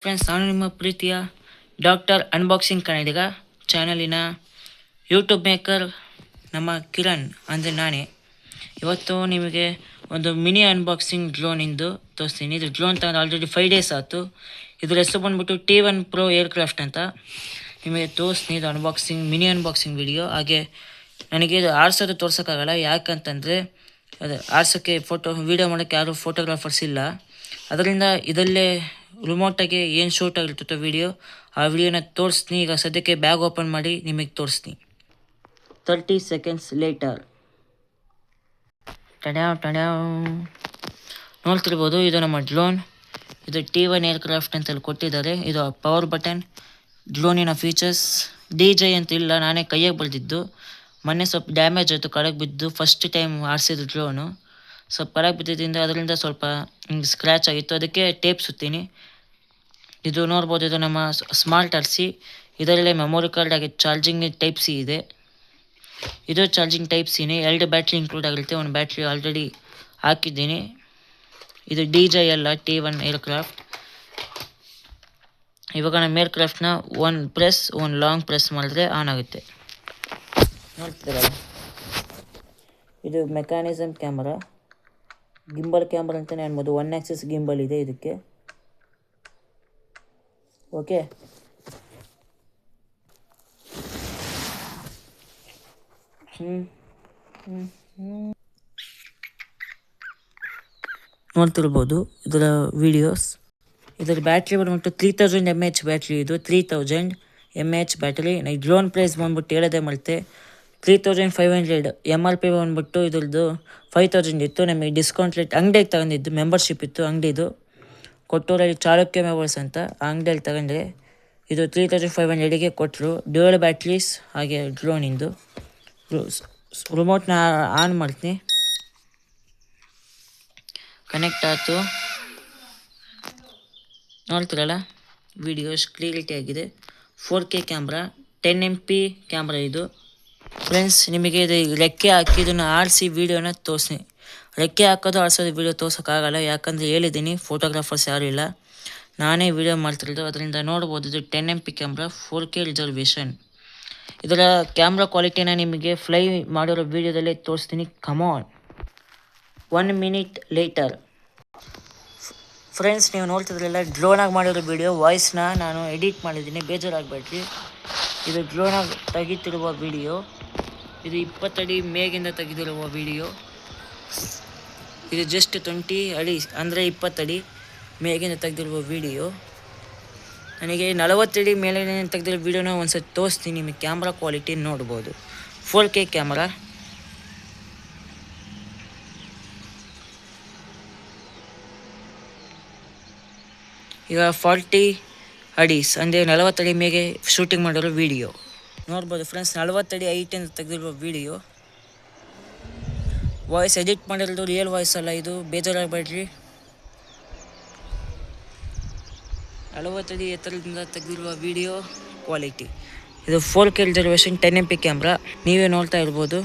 Friends, ನಾನು ನಿಮ್ಮ ಪ್ರೀತಿಯ ಡಾಕ್ಟರ್ ಅನ್ಬಾಕ್ಸಿಂಗ್ ಕನ್ನಡಿಗ ಚಾನಲಿನ ಯೂಟ್ಯೂಬ್ ಮೇಕರ್ ನಮ್ಮ ಕಿರಣ್ ಅಂದರೆ ನಾನೇ. ಇವತ್ತು ನಿಮಗೆ ಒಂದು ಮಿನಿ ಅನ್ಬಾಕ್ಸಿಂಗ್ ಡ್ರೋನಿಂದು ತೋರಿಸ್ತೀನಿ. ಇದು ಡ್ರೋನ್ ತಗೊಂಡು ಆಲ್ರೆಡಿ 5 days ಆಯಿತು. ಇದ್ರ ಹೆಸರು ಬಂದುಬಿಟ್ಟು T1 Pro ಏರ್ಕ್ರಾಫ್ಟ್ ಅಂತ. ನಿಮಗೆ ತೋರಿಸ್ತೀನಿ ಇದು ಮಿನಿ ಅನ್ಬಾಕ್ಸಿಂಗ್ ವಿಡಿಯೋ. ಹಾಗೆ ನನಗೆ ಇದು ಆರ್ಸೋದು ತೋರ್ಸೋಕ್ಕಾಗಲ್ಲ, ಯಾಕಂತಂದರೆ ಅದು ಆರ್ಸೋಕ್ಕೆ ವೀಡಿಯೋ ಮಾಡೋಕ್ಕೆ ಯಾರೂ ಫೋಟೋಗ್ರಾಫರ್ಸ್ ಇಲ್ಲ. ಅದರಿಂದ ಇದರಲ್ಲೇ ರಿಮೋಟಾಗಿ ಏನು ಶೂಟ್ ಆಗಿರ್ತೈತೋ ವಿಡಿಯೋ, ಆ ವಿಡಿಯೋನ ತೋರಿಸ್ತೀನಿ. ಈಗ ಸದ್ಯಕ್ಕೆ ಬ್ಯಾಗ್ ಓಪನ್ ಮಾಡಿ ನಿಮಗೆ ತೋರಿಸ್ತೀನಿ. 30 seconds ಲೇಟರ್. ನೋಡ್ತಿರ್ಬೋದು, ಇದು ನಮ್ಮ ಡ್ರೋನ್. ಇದು T1 ಏರ್ಕ್ರಾಫ್ಟ್ ಅಂತೇಳಿ ಕೊಟ್ಟಿದ್ದಾರೆ. ಇದು ಪವರ್ ಬಟನ್, ಡ್ರೋನಿನ ಫೀಚರ್ಸ್. DJI ಅಂತ ಇಲ್ಲ, ನಾನೇ ಕೈಯಾಗಿ ಬರೆದಿದ್ದು. ಮೊನ್ನೆ ಸ್ವಲ್ಪ ಡ್ಯಾಮೇಜ್ ಆಯಿತು, ಕಡೆಗೆ ಬಿದ್ದು. ಫಸ್ಟ್ ಟೈಮ್ ಆರಿಸಿದ್ದು ಡ್ರೋನು. ಸ್ವಲ್ಪ ಕಡೆಗೆ ಬಿದ್ದಿದ್ದರಿಂದ ಅದರಿಂದ ಸ್ವಲ್ಪ ಸ್ಕ್ರ್ಯಾಚ್ ಆಗಿತ್ತು, ಅದಕ್ಕೆ ಟೇಪ್ ಸುತ್ತೀನಿ. ಇದು ನೋಡ್ಬೋದು, ಇದು ನಮ್ಮ ಸ್ಮಾರ್ಟ್ RC. ಇದರಲ್ಲೇ ಮೆಮೊರಿ ಕಾರ್ಡ್ ಆಗಿ ಚಾರ್ಜಿಂಗ್ ಟೈಪ್ ಸಿ ಇದೆ. ಇದು ಚಾರ್ಜಿಂಗ್ ಟೈಪ್ ಸಿನೇ, 2 ಬ್ಯಾಟ್ರಿ ಇನ್ಕ್ಲೂಡ್ ಆಗಿರುತ್ತೆ. ಒಂದು ಬ್ಯಾಟ್ರಿ ಆಲ್ರೆಡಿ ಹಾಕಿದ್ದೀನಿ. ಇದು DJI ಅಲ್ಲ, T1 ಏರ್ಕ್ರಾಫ್ಟ್. ಇವಾಗ ನಮ್ಮ ಏರ್ಕ್ರಾಫ್ಟ್ನ ಒಂದು ಲಾಂಗ್ ಪ್ರೆಸ್ ಮಾಡಿದ್ರೆ ಆನ್ ಆಗುತ್ತೆ. ನೋಡ್ತಿರಲ್ಲ, ಇದು ಮೆಕ್ಯಾನಿಸಮ್ ಕ್ಯಾಮರಾ, ಗಿಂಬಲ್ ಕ್ಯಾಮ್ರಾ ಅಂತಲೇ ಅನ್ಬೋದು. 1 axis ಗಿಂಬಲ್ ಇದೆ ಇದಕ್ಕೆ. ಓಕೆ, ನೋಡ್ತಿರ್ಬೋದು ಇದರ ವಿಡಿಯೋಸ್. ಇದರ ಬ್ಯಾಟ್ರಿ ಬಂದ್ಬಿಟ್ಟು 3000 mAh ಬ್ಯಾಟ್ರಿ. ಇದು 3000 mAh ಬ್ಯಾಟ್ರಿ. ಡ್ರೋನ್ ಪ್ರೈಸ್ ಬಂದ್ಬಿಟ್ಟು ಹೇಳೋದೇ ಮರೆತೆ, 3500. MRP ಬಂದ್ಬಿಟ್ಟು ಇದ್ರದ್ದು 5000 ಇತ್ತು. ನಮಗೆ ಡಿಸ್ಕೌಂಟ್ ರೇಟ್ ಅಂಗಡಿಗೆ ತಗೊಂಡಿದ್ದು, ಮೆಂಬರ್ಶಿಪ್ ಇತ್ತು ಅಂಗಡಿದು. ಕೊಟ್ಟೂರಲ್ಲಿ ಚಾಲುಕ್ಯ ಮೊಬೈಲ್ಸ್ ಅಂತ ಆ ಅಂಗಡಿಯಲ್ಲಿ ತಗೊಂಡ್ರೆ ಇದು 3500ಗೆ ಕೊಟ್ಟರು. Dual batteries. ಹಾಗೆ ಡ್ರೋನಿಂದು ರಿಮೋಟ್ನ ಆನ್ ಮಾಡ್ತೀನಿ. ಕನೆಕ್ಟ್ ಆಯಿತು. ನೋಡ್ತಿರಲ್ಲ, ವಿಡಿಯೋಸ್ ಕ್ಲಿಯರಿಟಿ ಆಗಿದೆ. 4K ಕ್ಯಾಮ್ರಾ, 10 MP ಕ್ಯಾಮ್ರಾ ಇದು. ಫ್ರೆಂಡ್ಸ್, ನಿಮಗೆ ಇದು ರೆಕ್ಕೆ ಹಾಕಿ ಇದನ್ನು ಆರಿಸಿ ವೀಡಿಯೋನ ತೋರಿಸ್ತೀನಿ. ರೆಕ್ಕೆ ಹಾಕೋದು ಆರಿಸೋದು ವೀಡಿಯೋ ತೋರ್ಸೋಕ್ಕಾಗಲ್ಲ, ಯಾಕಂದರೆ ಹೇಳಿದ್ದೀನಿ ಫೋಟೋಗ್ರಾಫರ್ಸ್ ಯಾರೂ ಇಲ್ಲ, ನಾನೇ ವೀಡಿಯೋ ಮಾಡ್ತಿರೋದು. ಅದರಿಂದ ನೋಡ್ಬೋದು, ಇದು 10 MP ಕ್ಯಾಮ್ರಾ, 4K ರಿಸರ್ವೇಷನ್. ಇದರ ಕ್ಯಾಮ್ರಾ ಕ್ವಾಲಿಟಿನ ನಿಮಗೆ ಫ್ಲೈ ಮಾಡಿರೋ ವೀಡಿಯೋದಲ್ಲೇ ತೋರಿಸ್ತೀನಿ. ಕಮಾನ್. 1 minute ಲೇಟರ್. ಫ್ರೆಂಡ್ಸ್, ನೀವು ನೋಡ್ತಿದ್ರಲ್ಲ, ಡ್ರೋನಾಗಿ ಮಾಡಿರೋ ವೀಡಿಯೋ. ವಾಯ್ಸ್ನ ನಾನು ಎಡಿಟ್ ಮಾಡಿದ್ದೀನಿ, ಬೇಜಾರಾಗಬೇಡ್ರಿ. ಇದು ಡ್ರೋನಾಗಿ ತೆಗಿತಿರುವ ವಿಡಿಯೋ. ಇದು 20 ಅಡಿ ಮೇಗಿಂದ ತೆಗೆದಿರುವ ವಿಡಿಯೋ. ಇದು ಜಸ್ಟ್ 20 ಅಡಿ ಅಂದರೆ 20 ಅಡಿ ಮೇಗಿಂದ ತೆಗೆದಿರುವ ವಿಡಿಯೋ. ನನಗೆ 40 ಅಡಿ ಮೇಲೆ ತೆಗೆದಿರೋ ವಿಡಿಯೋನ ಒಂದ್ಸತಿ ತೋರಿಸ್ತೀನಿ. ನಿಮಗೆ ಕ್ಯಾಮ್ರಾ ಕ್ವಾಲಿಟಿ ನೋಡ್ಬೋದು. 4K camera. ಈಗ 40 ಅಡೀಸ್ ಅಂದರೆ 40 ಅಡಿ ಮೇಗೆ ಶೂಟಿಂಗ್ ಮಾಡಿರೋ ವಿಡಿಯೋ ನೋಡ್ಬೋದು. ಫ್ರೆಂಡ್ಸ್, 40 ಅಡಿ ಹೈಟಿಂದ ತೆಗೆದಿರುವ ವಿಡಿಯೋ. ವಾಯ್ಸ್ ಎಡಿಟ್ ಮಾಡಿರೋದು ರಿಯಲ್ ವಾಯ್ಸ್ ಅಲ್ಲ, ಇದು ಬೇಜಾರಾಗಬೇಡ್ರಿ. 40 ಅಡಿ ಎತ್ತರದಿಂದ ತೆಗೆದಿರುವ ವಿಡಿಯೋ ಕ್ವಾಲಿಟಿ. ಇದು 4K ರಿಸರ್ವೇಷನ್, 10 MP ಕ್ಯಾಮ್ರಾ. ನೀವೇ ನೋಡ್ತಾ ಇರ್ಬೋದು.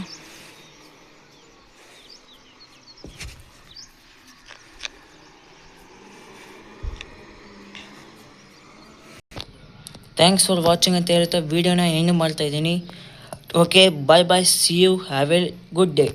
ಥ್ಯಾಂಕ್ಸ್ ಫಾರ್ ವಾಚಿಂಗ್ ಅಂತ ಹೇಳ್ತಾ ವಿಡಿಯೋನ ಎಂಡ್ ಮಾಡ್ತಾ ಇದ್ದೀನಿ. Okay, bye bye, see you, have a good day.